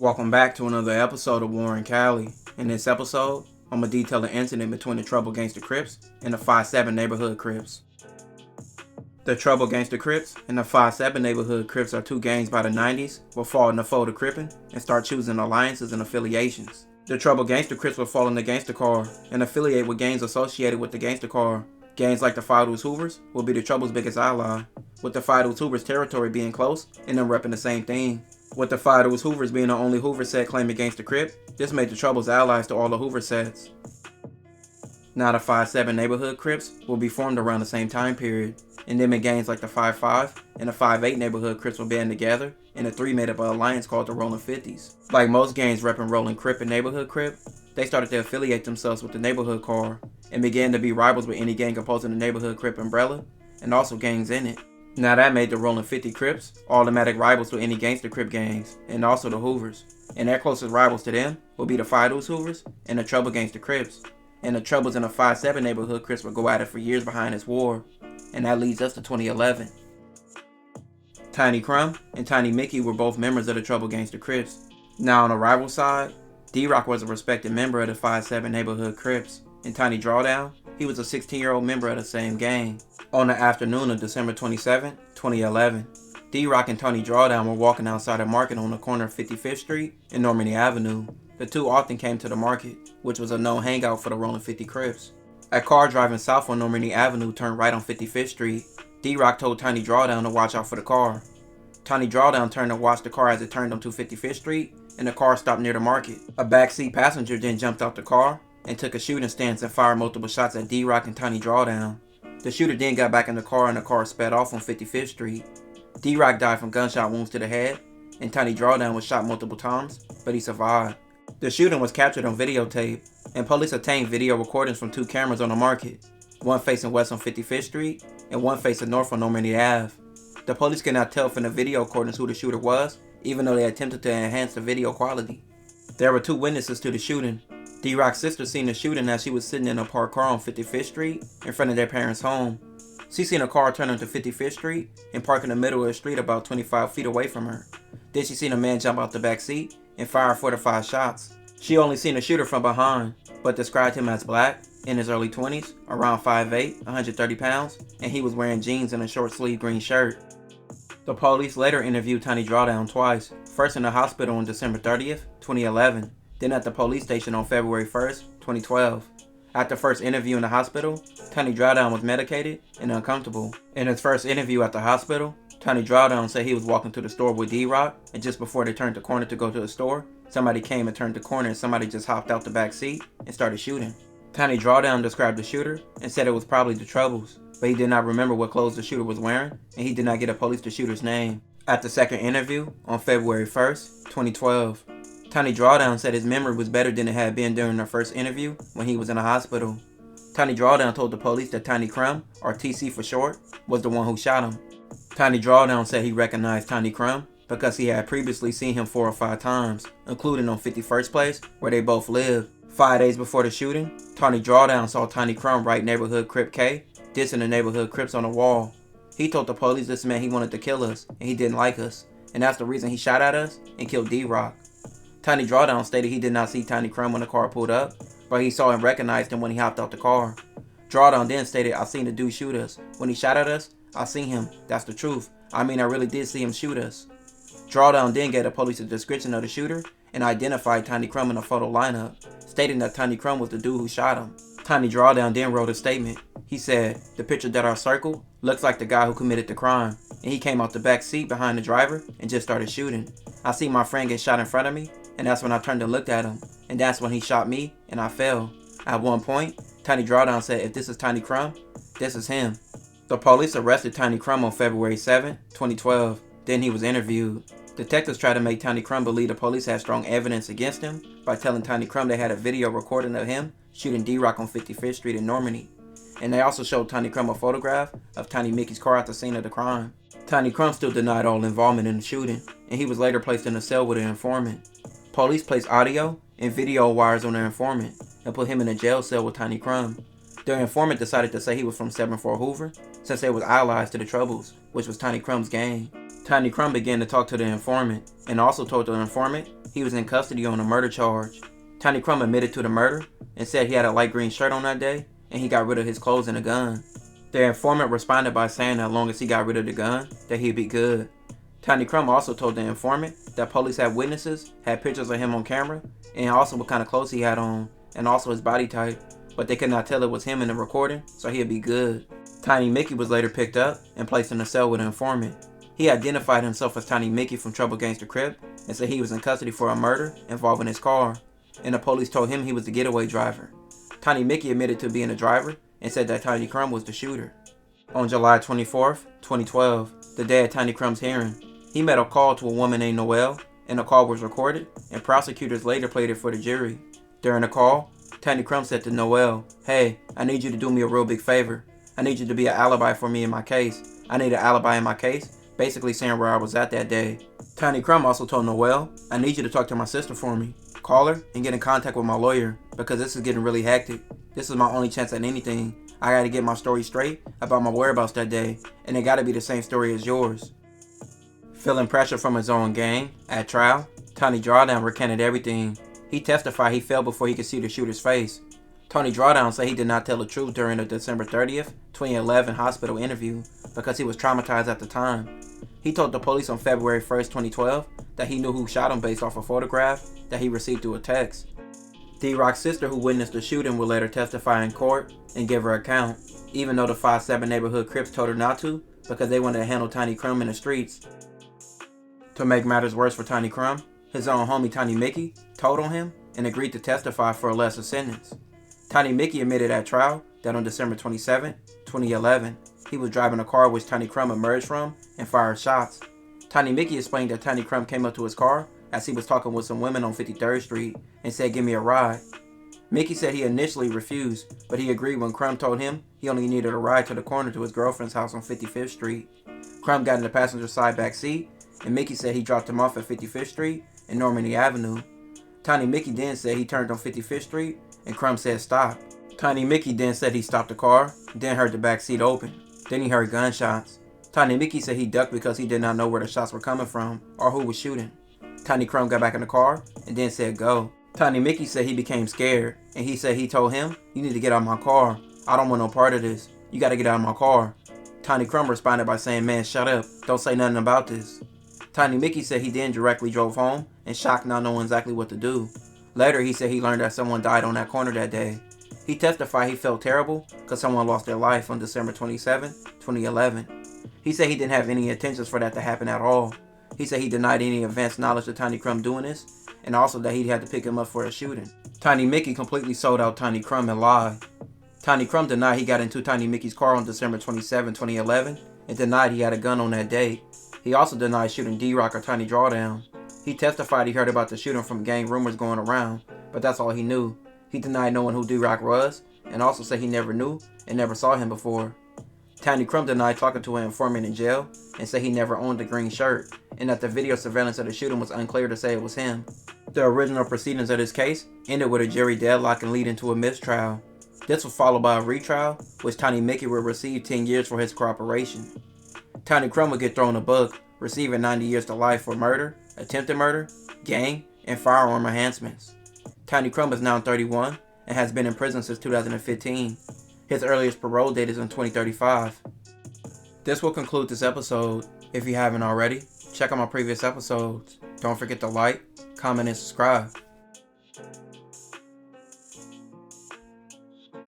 Welcome back to another episode of Warren Cali. In this episode, I'm going to detail an incident between the Troubled Gangsta Crips and the 5-7 Neighborhood Crips. The Troubled Gangsta Crips and the 5-7 Neighborhood Crips are two gangs by the 90s will fall in the fold of Crippin' and start choosing alliances and affiliations. The Troubled Gangsta Crips will fall in the Gangsta Car and affiliate with gangs associated with the Gangsta Car. Gangs like the Fido's Hoovers will be the Trouble's biggest ally, with the Fido's Hoovers territory being close and them repping the same thing. With the Fido's Hoovers being the only Hoover set claiming Gangsta Crip, this made the Trouble's allies to all the Hoover sets. Now the 5-7 Neighborhood Crips will be formed around the same time period, and them and gangs like the 5-5 and the 5-8 Neighborhood Crips will band together, and the three made up an alliance called the Rollin' 50s. Like most gangs repping Rollin' Crip and Neighborhood Crip, they started to affiliate themselves with the Neighborhood Car, and began to be rivals with any gang opposing the Neighborhood Crip umbrella, and also gangs in it. Now that made the Rollin' 50 Crips automatic rivals to any Gangsta Crip gangs, and also the Hoovers. And their closest rivals to them will be the Fido's Hoovers and the Troubled Gangsta Crips. And the Troubles and the 5-7 Neighborhood Crips will go at it for years behind this war. And that leads us to 2011. Tiny Crumb and Tiny Mickey were both members of the Troubled Gangsta Crips. Now on the rival side, D-Rock was a respected member of the 5-7 Neighborhood Crips. And Tiny Drawdown, he was a 16-year-old member of the same gang. On the afternoon of December 27, 2011, D-Rock and Tony Drawdown were walking outside a market on the corner of 55th Street and Normandy Avenue. The two often came to the market, which was a known hangout for the Rollin' 50 Crips. A car driving south on Normandy Avenue turned right on 55th Street. D-Rock told Tiny Drawdown to watch out for the car. Tiny Drawdown turned to watch the car as it turned onto 55th Street, and the car stopped near the market. A backseat passenger then jumped out the car and took a shooting stance and fired multiple shots at D-Rock and Tiny Drawdown. The shooter then got back in the car and the car sped off on 55th Street. D-Rock died from gunshot wounds to the head, and Tiny Drawdown was shot multiple times, but he survived. The shooting was captured on videotape, and police obtained video recordings from two cameras on the market, one facing west on 55th Street and one facing north on Normandy Ave. The police could not tell from the video recordings who the shooter was, even though they attempted to enhance the video quality. There were two witnesses to the shooting. D-Rock's sister seen the shooting as she was sitting in a parked car on 55th Street in front of their parents' home. She seen a car turn onto 55th Street and park in the middle of the street about 25 feet away from her. Then she seen a man jump out the back seat and fire 4 to 5 shots. She only seen the shooter from behind, but described him as black, in his early 20s, around 5'8", 130 pounds, and he was wearing jeans and a short sleeve green shirt. The police later interviewed Tiny Drawdown twice, first in the hospital on December 30th, 2011, then at the police station on February 1st, 2012. At the first interview in the hospital, Tiny Drawdown was medicated and uncomfortable. In his first interview at the hospital, Tiny Drawdown said he was walking to the store with D-Rock, and just before they turned the corner to go to the store, somebody came and turned the corner and somebody just hopped out the back seat and started shooting. Tiny Drawdown described the shooter and said it was probably the Troubles, but he did not remember what clothes the shooter was wearing, and he did not get a police the shooter's name. At the second interview, on February 1st, 2012, Tiny Drawdown said his memory was better than it had been during the first interview when he was in the hospital. Tiny Drawdown told the police that Tiny Crumb, or TC for short, was the one who shot him. Tiny Drawdown said he recognized Tiny Crumb because he had previously seen him 4 or 5 times, including on 51st Place, where they both lived. 5 days before the shooting, Tiny Drawdown saw Tiny Crumb write Neighborhood Crip K, dissing the Neighborhood Crips on the wall. He told the police this meant he wanted to kill us, and he didn't like us, and that's the reason he shot at us and killed D-Rock. Tiny Drawdown stated he did not see Tiny Crumb when the car pulled up, but he saw and recognized him when he hopped out the car. Drawdown then stated, "I seen the dude shoot us. When he shot at us, I seen him. That's the truth. I mean, I really did see him shoot us." Drawdown then gave the police a description of the shooter and identified Tiny Crumb in a photo lineup, stating that Tiny Crumb was the dude who shot him. Tiny Drawdown then wrote a statement. He said, "The picture that I circled looks like the guy who committed the crime, and he came out the back seat behind the driver and just started shooting. I see my friend get shot in front of me, and that's when I turned and looked at him, and that's when he shot me, and I fell." At one point, Tiny Drawdown said, "If this is Tiny Crumb, this is him." The police arrested Tiny Crumb on February 7, 2012. Then he was interviewed. Detectives tried to make Tiny Crumb believe the police had strong evidence against him by telling Tiny Crumb they had a video recording of him shooting D-Rock on 55th Street in Normandy. And they also showed Tiny Crumb a photograph of Tiny Mickey's car at the scene of the crime. Tiny Crumb still denied all involvement in the shooting, and he was later placed in a cell with an informant. Police placed audio and video wires on the informant and put him in a jail cell with Tiny Crumb. The informant decided to say he was from 7-4 Hoover since they was allies to the Troubles, which was Tiny Crumb's gang. Tiny Crumb began to talk to the informant and also told the informant he was in custody on a murder charge. Tiny Crumb admitted to the murder and said he had a light green shirt on that day and he got rid of his clothes and a gun. The informant responded by saying that as long as he got rid of the gun, that he'd be good. Tiny Crumb also told the informant that police had witnesses, had pictures of him on camera, and also what kind of clothes he had on, and also his body type, but they could not tell it was him in the recording, so he'd be good. Tiny Mickey was later picked up and placed in a cell with an informant. He identified himself as Tiny Mickey from Trouble Gangsta Crips and said he was in custody for a murder involving his car, and the police told him he was the getaway driver. Tiny Mickey admitted to being the driver and said that Tiny Crumb was the shooter. On July 24th, 2012, the day of Tiny Crumb's hearing, he made a call to a woman named Noelle, and the call was recorded, and prosecutors later played it for the jury. During the call, Tiny Crumb said to Noelle, "Hey, I need you to do me a real big favor. I need you to be an alibi for me in my case. I need an alibi in my case," basically saying where I was at that day. Tiny Crumb also told Noelle, "I need you to talk to my sister for me. Call her and get in contact with my lawyer because this is getting really hectic. This is my only chance at anything. I gotta get my story straight about my whereabouts that day, and it gotta be the same story as yours." Feeling pressure from his own gang, at trial, Tony Drawdown recanted everything. He testified he fell before he could see the shooter's face. Tony Drawdown said he did not tell the truth during the December 30th, 2011 hospital interview because he was traumatized at the time. He told the police on February 1st, 2012 that he knew who shot him based off a photograph that he received through a text. D-Rock's sister, who witnessed the shooting, will later testify in court and give her account, even though the 5-7 neighborhood Crips told her not to because they wanted to handle Tiny Crumb in the streets. To make matters worse for Tiny Crumb, his own homie Tiny Mickey told on him and agreed to testify for a lesser sentence. Tiny Mickey admitted at trial that on December 27, 2011, he was driving a car which Tiny Crumb emerged from and fired shots. Tiny Mickey explained that Tiny Crumb came up to his car as he was talking with some women on 53rd Street and said, "Give me a ride." Mickey said he initially refused, but he agreed when Crumb told him he only needed a ride to the corner to his girlfriend's house on 55th Street. Crumb got in the passenger side back seat, and Mickey said he dropped him off at 55th Street and Normandy Avenue. Tiny Mickey then said he turned on 55th Street and Crumb said stop. Tiny Mickey then said he stopped the car, then heard the back seat open. Then he heard gunshots. Tiny Mickey said he ducked because he did not know where the shots were coming from or who was shooting. Tiny Crumb got back in the car and then said go. Tiny Mickey said he became scared and he said he told him, "You need to get out of my car. I don't want no part of this. You gotta get out of my car." Tiny Crumb responded by saying, "Man, shut up. Don't say nothing about this." Tiny Mickey said he then directly drove home and shocked, not knowing exactly what to do. Later, he said he learned that someone died on that corner that day. He testified he felt terrible because someone lost their life on December 27, 2011. He said he didn't have any intentions for that to happen at all. He said he denied any advanced knowledge of Tiny Crumb doing this, and also that he had to pick him up for a shooting. Tiny Mickey completely sold out Tiny Crumb and lied. Tiny Crumb denied he got into Tiny Mickey's car on December 27, 2011, and denied he had a gun on that date. He also denied shooting D-Rock or Tiny Drawdown. He testified he heard about the shooting from gang rumors going around, but that's all he knew. He denied knowing who D-Rock was, and also said he never knew and never saw him before. Tiny Crumb denied talking to an informant in jail and said he never owned a green shirt, and that the video surveillance of the shooting was unclear to say it was him. The original proceedings of this case ended with a jury deadlock and leading to a mistrial. This was followed by a retrial, which Tiny Mickey would receive 10 years for his cooperation. Tiny Crumb would get thrown a book, receiving 90 years to life for murder, attempted murder, gang, and firearm enhancements. Tiny Crumb is now 31 and has been in prison since 2015. His earliest parole date is in 2035. This will conclude this episode. If you haven't already, check out my previous episodes. Don't forget to like, comment, and subscribe.